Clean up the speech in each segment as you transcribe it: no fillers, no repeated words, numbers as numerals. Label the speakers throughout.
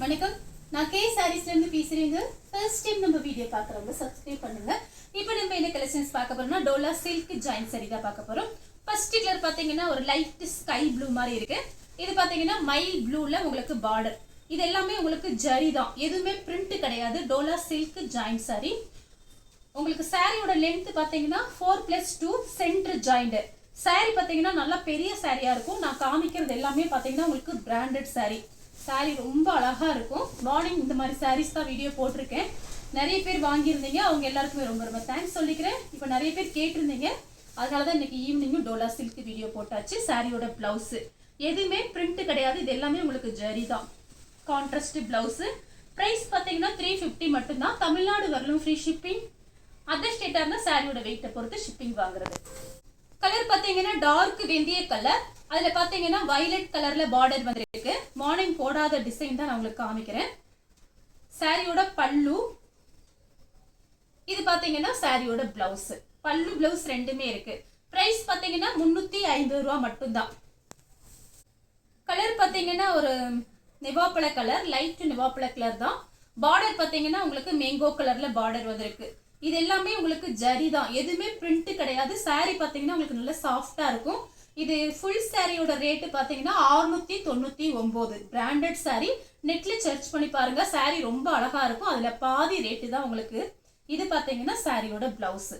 Speaker 1: வணக்கம், நான் கே சாரீஸ்ல இருந்து பேசுறேங்க. ஃபர்ஸ்ட் டைம் நம்ம வீடியோ பார்க்குறவங்க சப்ஸ்கிரைப் பண்ணுங்க. இப்போ நம்ம என்ன கலெக்ஷன்ஸ் பார்க்க போறோம்னா டோலா சில்க் ஜாயின் சாரி தான் பார்க்க போறோம். ஃபர்ஸ்ட் கலர் பாத்தீங்கன்னா ஒரு லைட் ஸ்கை ப்ளூ மாதிரி இருக்கு. இது பாத்தீங்கன்னா மைல் ப்ளூல உங்களுக்கு பார்டர். இது எல்லாமே உங்களுக்கு ஜரி தான், எதுவுமே பிரிண்ட் கிடையாது. Dola silk join sorry. உங்களுக்கு சாரியோட லென்த் பாத்தீங்கன்னா 4+2 சென்டர் ஜாயிண்ட். சாரி பாத்தீங்கன்னா நல்லா பெரிய சாரியா இருக்கும். நான் காமிக்கிறது எல்லாமே பாத்தீங்கன்னா உங்களுக்கு பிராண்டட் சாரி. சாரி ரொம்ப அழகா இருக்கும். மார்னிங் இந்த மாதிரி சாரீஸ் தான் வீடியோ போட்டிருக்கேன். நிறைய பேர் வாங்கியிருந்தீங்க, அவங்க எல்லாருக்குமே ரொம்ப ரொம்ப தேங்க்ஸ் சொல்லிக்கிறேன். இப்போ நிறைய பேர் கேட்டிருந்தீங்க, அதனால தான் இன்னைக்கு ஈவினிங்கும் டோலா சில்க் வீடியோ போட்டாச்சு. சாரியோட பிளவுஸ் எதுவுமே பிரிண்ட் கிடையாது, இது எல்லாமே உங்களுக்கு ஜரி தான். Contrast blouse. பிரைஸ் பார்த்தீங்கன்னா 350 மட்டும்தான். தமிழ்நாடு வரலும் ஃப்ரீ ஷிப்பிங். அதர் ஸ்டேட்டாக இருந்தால் சாரியோட வெயிட்டை பொறுத்து ஷிப்பிங் வாங்குறது. கலர் பார்த்தீங்கன்னா டார்க் வெந்தய கலர். அதுல பாத்தீங்கன்னா வயலட் கலர்ல பார்டர் வந்திருக்கு. மார்னிங் போடாத டிசைன் தான் நான் உங்களுக்கு காமிக்கிறேன். சாரியோட பல்லு. இது பாத்தீங்கன்னா சாரியோட பிளவுஸ். பல்லு பிளவுஸ் ரெண்டுமே இருக்கு. பிரைஸ் பாத்தீங்கன்னா 350 ரூபாய் மட்டும்தான். கலர் பாத்தீங்கன்னா ஒரு நிவாப்பழ கலர், லைட் நிவாப்பழ கலர் தான். பார்டர் பாத்தீங்கன்னா உங்களுக்கு மேங்கோ கலர்ல பார்டர் வந்திருக்கு. இது எல்லாமே உங்களுக்கு ஜரி தான், எதுவுமே பிரிண்ட் கிடையாது. சாரி பாத்தீங்கன்னா உங்களுக்கு நல்ல சாஃப்டா இருக்கும். இது ஃபுல் சாரியோட ரேட்டு பாத்தீங்கன்னா 699. Branded sorry. நெட்ல சர்ச் பண்ணி பாருங்க, சாரி ரொம்ப அழகா இருக்கும். அதுல பாதி ரேட்டு தான் உங்களுக்கு. இது பாத்தீங்கன்னா சாரியோட பிளவுஸ்.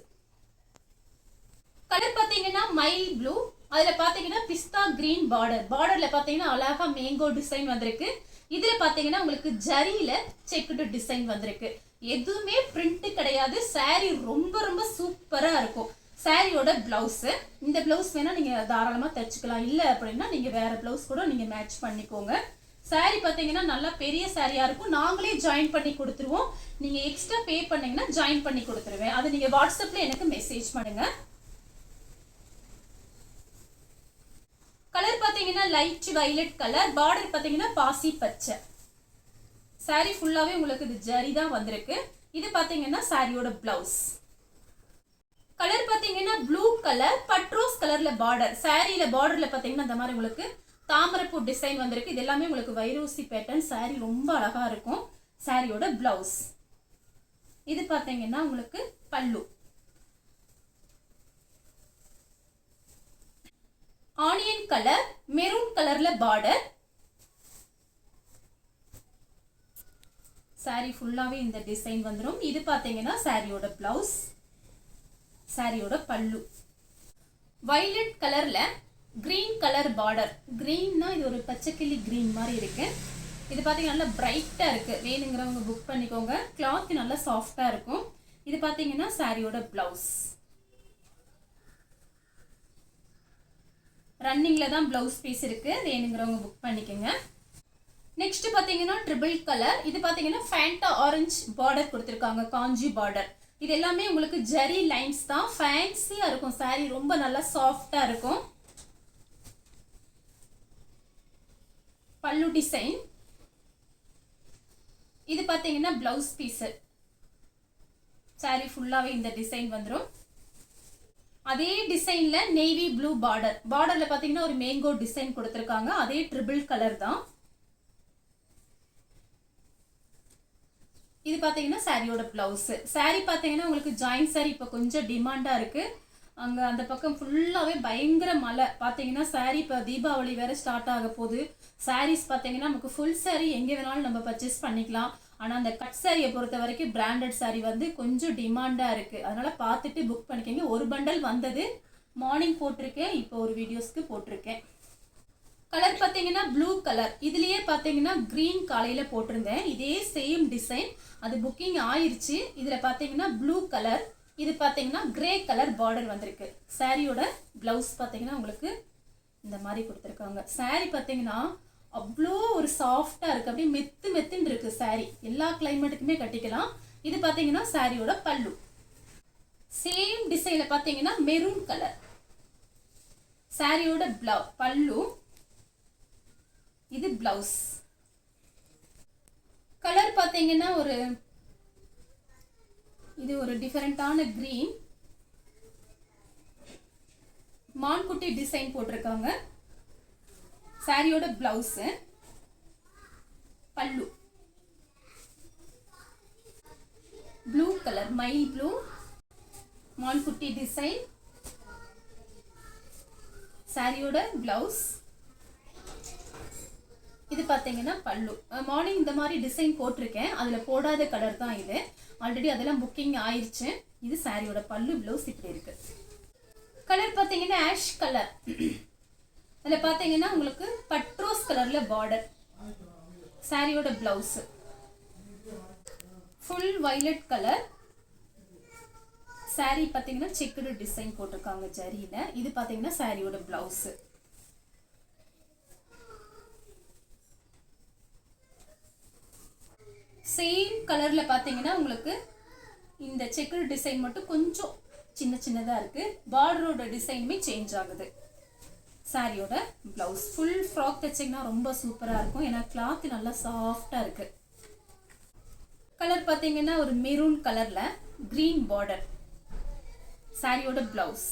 Speaker 1: கலர் பாத்தீங்கன்னா மைல் ப்ளூ. அதுல பாத்தீங்கன்னா பிஸ்தா கிரீன் பார்டர். பார்டர்ல பாத்தீங்கன்னா அழகா மேங்கோ டிசைன் வந்திருக்கு. இதுல பாத்தீங்கன்னா உங்களுக்கு ஜரியில செக்குடு டிசைன் வந்திருக்கு. எதுவுமே பிரிண்ட் கிடையாது. சாரி ரொம்ப ரொம்ப சூப்பரா இருக்கும். சாரியோட பிளவுஸ். இந்த பிளவுஸ் வேணா நீங்க தாராளமா தைச்சுக்கலாம். இல்ல அப்படின்னா நீங்க வேற பிளவுஸ் கூட நீங்க மேட்ச் பண்ணிக்கோங்க. சாரி பாத்தீங்கன்னா நல்லா பெரிய சாரியா இருக்கும். நாங்களே ஜாயின் பண்ணி கொடுத்துருவோம். நீங்க எக்ஸ்ட்ரா பே பண்ணீங்கன்னா ஜாயின் பண்ணி கொடுத்துருவேன். அது நீங்க வாட்ஸ்அப்ல எனக்கு மெசேஜ் பண்ணுங்க. கலர் பாத்தீங்கன்னா லைட் வயலட் கலர். பார்டர் பாத்தீங்கன்னா பாசி பச்சை. சாரி ஃபுல்லாவே உங்களுக்கு இது ஜரி தான் வந்திருக்கு. இது பாத்தீங்கன்னா சாரியோட பிளவுஸ். கலர் பாத்தீங்கன்னா ப்ளூ கலர், பட்ரோஸ் கலர்ல பார்டர். சாரியில பார்டர்ல பாத்தீங்கன்னா இந்த மாதிரி உங்களுக்கு தாமரைப்பூ டிசைன் வந்திருக்கு. இது எல்லாமே உங்களுக்கு வைரோசி பேட்டர்ன். சாரி ரொம்ப அழகா இருக்கும். சாரியோட பிளவுஸ். இது பாத்தீங்கன்னா உங்களுக்கு பல்லு. ஆனியன் கலர், மெரூன் கலர்ல பார்டர். சாரி ஃபுல்லாவே இந்த டிசைன் வந்துடும். இது பாத்தீங்கன்னா சாரியோட பிளவுஸ். சாரியோட பல்லு. வயலட் கலர்ல கிரீன் கலர் பார்டர். கிரீன்னா இது ஒரு பச்சைக்கிளி கிரீன் மாதிரி இருக்கு. இது பாத்தீங்கன்னா நல்லா பிரைட்டா இருக்கு. வேணுங்கிறவங்க புக் பண்ணிக்கோங்க. கிளாத் நல்லா சாஃப்டா இருக்கும். இது பாத்தீங்கன்னா சாரியோட பிளவுஸ். ரன்னிங்ல தான் பிளவுஸ் பீஸ் இருக்கு. வேணுங்கிறவங்க புக் பண்ணிக்கோங்க. நெக்ஸ்ட் பாத்தீங்கன்னா ட்ரிபிள் கலர். இது பாத்தீங்கன்னா ஃபேண்டா ஆரஞ்சு பார்டர் கொடுத்திருக்காங்க, காஞ்சி பார்டர். இது எல்லாமே உங்களுக்கு ஜரி லைன்ஸ் தான். ஃபேன்சியா இருக்கும். சாரி ரொம்ப நல்லா சாஃப்டா இருக்கும். பல்லு டிசைன். இது பாத்தீங்கன்னா பிளவுஸ் பீஸ். சாரி ஃபுல்லாவே இந்த டிசைன் வந்துடும். அதே டிசைன்ல நேவி ப்ளூ பார்டர். பார்டர்ல பாத்தீங்கன்னா ஒரு மேங்கோ டிசைன் கொடுத்திருக்காங்க. அதே ட்ரிபிள் கலர் தான். இது பாத்தீங்கன்னா சாரியோட பிளவுஸ். சாரி பாத்தீங்கன்னா உங்களுக்கு ஜாயின் சாரி இப்ப கொஞ்சம் டிமாண்டா இருக்கு. அங்க அந்த பக்கம் ஃபுல்லாவே பயங்கர மழை. பாத்தீங்கன்னா சாரி இப்ப தீபாவளி வேற ஸ்டார்ட் ஆக போகுது. சாரீஸ் பாத்தீங்கன்னா நமக்கு ஃபுல் சாரி எங்க வேணாலும் நம்ம பர்ச்சேஸ் பண்ணிக்கலாம். ஆனா அந்த கட் சாரியை பொறுத்த வரைக்கும் பிராண்டட் சாரி வந்து கொஞ்சம் டிமாண்டா இருக்கு. அதனால பார்த்துட்டு புக் பண்ணிக்கோங்க. ஒரு பண்டல் வந்தது, மார்னிங் போட்டிருக்கேன். இப்போ ஒரு வீடியோஸ்க்கு போட்டிருக்கேன். கலர் பாத்தீங்கன்னா ப்ளூ கலர். இதுலயே பாத்தீங்கன்னா கிரீன் காலையில போட்டிருந்தேன். இதே சேம் டிசைன், அது புக்கிங் ஆயிருச்சு. இதுல பாத்தீங்கன்னா ப்ளூ கலர். இது பாத்தீங்கன்னா கிரே கலர் பார்டர் வந்திருக்கு. சாரியோட பிளவுஸ் பாத்தீங்கன்னா உங்களுக்கு இந்த மாதிரி கொடுத்துருக்காங்க. சாரி பாத்தீங்கன்னா அவ்வளோ ஒரு சாஃப்டா இருக்கு. அப்படியே மெத்து மெத்துன்னு இருக்கு சாரி. எல்லா கிளைமேட்டுக்குமே கட்டிக்கலாம். இது பாத்தீங்கன்னா சாரியோட பல்லு. சேம் டிசைன்ல பாத்தீங்கன்னா மெரூன் கலர். சாரியோட பல்லு. இது பிளவுஸ். கலர் பாத்தீங்கன்னா இது ஒரு டிஃபரெண்டான கிரீன். மான்குட்டி டிசைன் போட்டிருக்காங்க. சாரியோட பிளவுஸ். பல்லு. மயில் ப்ளூ மான்குட்டி டிசைன். சாரியோட பிளவுஸ். இது பாத்தீங்கன்னா பல்லு. மார்னிங் இந்த மாதிரி டிசைன் போட்டிருக்கேன், அதுல போடாத கலர் தான் இது. ஆல்ரெடி அதெல்லாம் புக்கிங் ஆயிடுச்சு. இது சாரியோட பல்லு, பிளவுஸ் இப்படி இருக்கு. கலர் பாத்தீங்கன்னா ஆஷ் கலர். அதுல பாத்தீங்கன்னா உங்களுக்கு பட்ரோஸ் கலர்ல பார்டர். சாரியோட blouse full violet colour. Sorry பாத்தீங்கன்னா செக்குடு டிசைன் போட்டிருக்காங்க ஜரியில. இது பாத்தீங்கன்னா சாரியோட பிளவுஸ். சேம் கலர்ல பாத்தீங்கன்னா உங்களுக்கு இந்த செக்குடு டிசைன் மட்டும் கொஞ்சம் சின்ன சின்னதா இருக்கு. பார்டரோட டிசைனுமே சேஞ்ச் ஆகுது. சாரியோட பிளவுஸ். ஃபுல் ஃப்ராக் தைச்சிங்கன்னா ரொம்ப சூப்பரா இருக்கும், ஏன்னா கிளாத் நல்லா சாஃப்டா இருக்கு. கலர் பாத்தீங்கன்னா ஒரு மெரூன் கலர்ல கிரீன் பார்டர். சாரியோட பிளவுஸ்.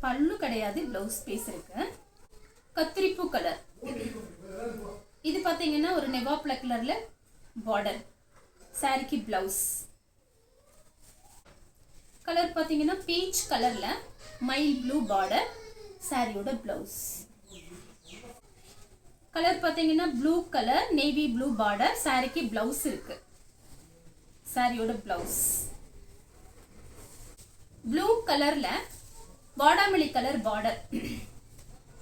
Speaker 1: பல்லு கிடையாது, பிளவுஸ் பீஸ் இருக்கு. கத்திரிப்பூ கலர். இது பாத்தீங்கன்னா ஒரு நெவாப்ல கலர்ல பார்டர். சாரிக்கு பிளவுஸ். கலர் பாத்தீங்கன்னா பீச் கலர்ல மயில் ப்ளூ பார்டர். சாரியோட பிளவுஸ். கலர் பாத்தீங்கன்னா blue colour navy blue border. சாரிக்கு பிளவுஸ் இருக்கு. சாரியோட பிளவுஸ். ப்ளூ கலர்ல வாடாமல்லி கலர் பார்டர்.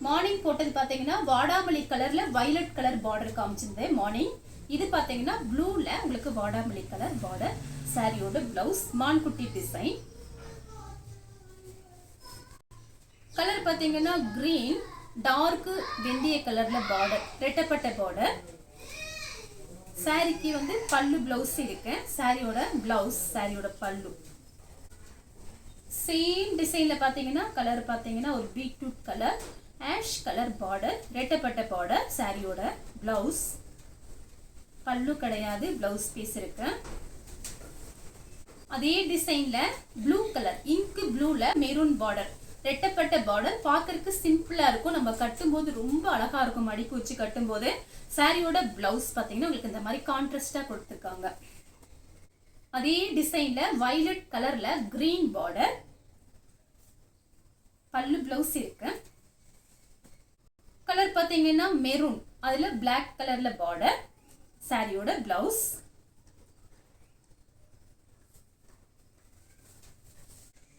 Speaker 1: மார்னிங் போட்டது பாத்தீங்கன்னா வாடாமல்லி கலர்ல வயலட் கலர் பார்டர் காமிச்சிருந்தேன் மார்னிங். இது பாத்தீங்கன்னா ப்ளூல உங்களுக்கு வாடாமல்லி கலர் பார்டர். சாரியோட பிளவுஸ் மான்குட்டி டிசைன். கலர் பாத்தீங்கன்னா கிரீன் டார்க் வெந்தய கலர்ல பார்டர், ரெட்டப்பட்ட பார்டர். சாரிக்கு வந்து பல்லு பிளவுஸ் இருக்கு. சாரியோட பிளவுஸ், சாரியோட பல்லு. சேம் டிசைன்ல பாத்தீங்கன்னா கலர் பாத்தீங்கன்னா ஒரு beetroot colour ash colour border, ரெட்டப்பட்ட பார்டர். சாரியோட பிளவுஸ். பல்லு கிடையாது, பிளவுஸ் பீஸ் இருக்கு. அதே டிசைன்ல ப்ளூ கலர் இங்க் ப்ளூல மெரூன் பார்டர், ரெட்டப்பட்ட பார்டர். பார்க்கறதுக்கு சிம்பிளா இருக்கும், நம்ம கட்டும்போது ரொம்ப அழகா இருக்கும் மடிப்பு வச்சு கட்டும்போது. சாரியோட பிளவுஸ் பாத்தீங்கன்னா உங்களுக்கு இந்த மாதிரி கான்ட்ராஸ்டா கொடுத்துருக்காங்க. அதே டிசைன்ல வயலட் கலர்ல கிரீன் பார்டர். பல்லு பிளவுஸ் இருக்கு. கலர் பாத்தீங்கன்னா மெரூன், அதுல பிளாக் கலர்ல பார்டர். சாரியோட பிளவுஸ்.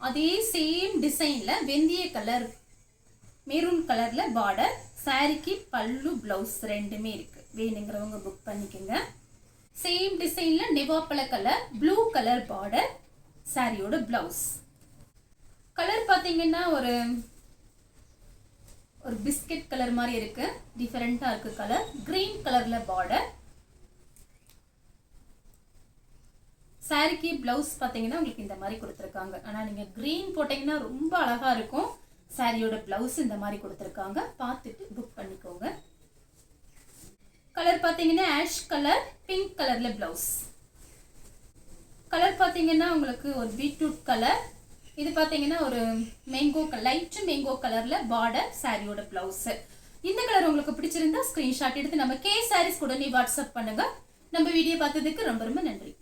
Speaker 1: அதே சேம் டிசைன்ல வெந்தய கலர் மெரூன் கலர்ல பார்டர். சாரிக்கு பல்லு பிளவுஸ் ரெண்டுமே இருக்கு. வேணுங்கிறவங்க புக் பண்ணிக்கோங்க. சேம் டிசைன்ல நெவாப்பழ கலர் ப்ளூ கலர் பார்டர். சாரியோட பிளவுஸ். கலர் பாத்தீங்கன்னா ஒரு பிஸ்கட் கலர் மாதிரி இருக்கு, டிஃபரெண்டா இருக்கு கலர். கிரீன் கலர்ல பார்டர். சாரிக்கு பிளவுஸ் பாத்தீங்கன்னா உங்களுக்கு இந்த மாதிரி கொடுத்துருக்காங்க. ஆனா நீங்க கிரீன் போட்டீங்கன்னா ரொம்ப அழகா இருக்கும். சாரியோட பிளவுஸ் இந்த மாதிரி கொடுத்துருக்காங்க, பார்த்துட்டு புக் பண்ணிக்கோங்க. கலர் பாத்தீங்கன்னா ஆஷ் கலர் பிங்க் கலர்ல பிளவுஸ். கலர் பாத்தீங்கன்னா உங்களுக்கு ஒரு பீட்ரூட் கலர். இது பாத்தீங்கன்னா ஒரு மேங்கோ லைட் மேங்கோ கலர்ல பார்டர். சாரியோட பிளவுஸ். இந்த கலர் உங்களுக்கு பிடிச்சிருந்தா ஸ்கிரீன்ஷாட் எடுத்து நம்ம கே சாரீஸ் கூட வாட்ஸ்அப் பண்ணுங்க. நம்ம வீடியோ பார்த்ததுக்கு ரொம்ப ரொம்ப நன்றி.